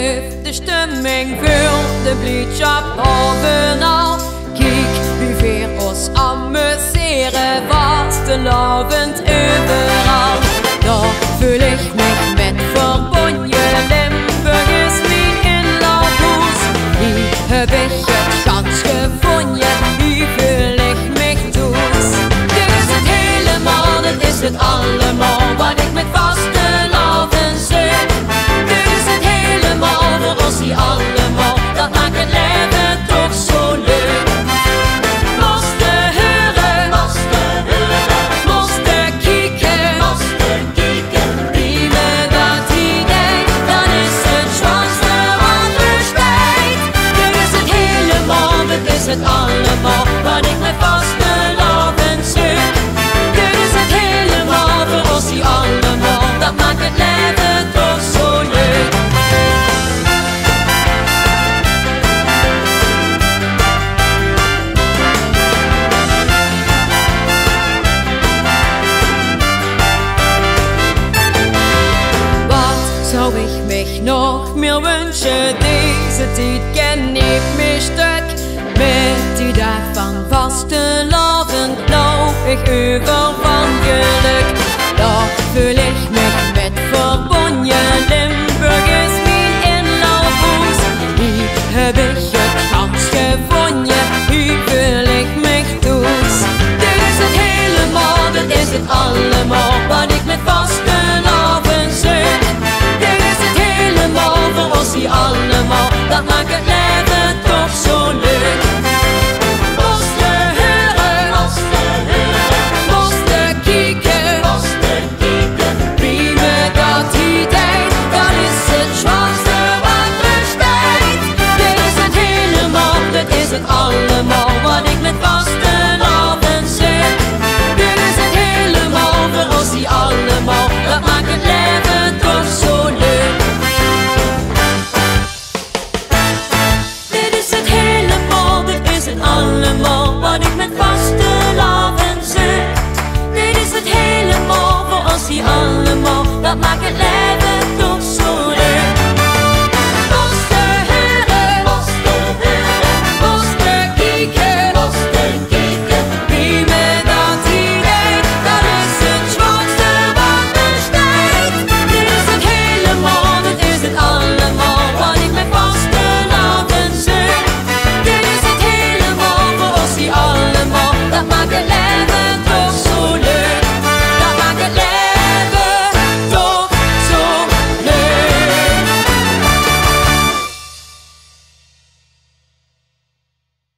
heeft de stemming vult de blijdschap bovenal. Kijk wie weer ons amuseren, vastelavond overal. Daar voel ik mich met verbonden, Limburg is mijn inlaathuis. Hier heb ik het schatz gevonden, hier voel ik mich thuis. Dit is het helemaal, dit is het allemaal, wat ik met vastelavond zoek. Dit is het helemaal, voor ons die allemaal, dat maakt het leven toch zo leuk. Het allemaal, wat ik met vastelavond zoek. Dit is het helemaal, voor ons die allemaal, dat maakt het leven toch zo leuk. Wat zou ik mich nog meer wünschen, deze tijd ken ik mich stuk. Met die dag van vastelavond loop ik over van geluk. Daar voel ik me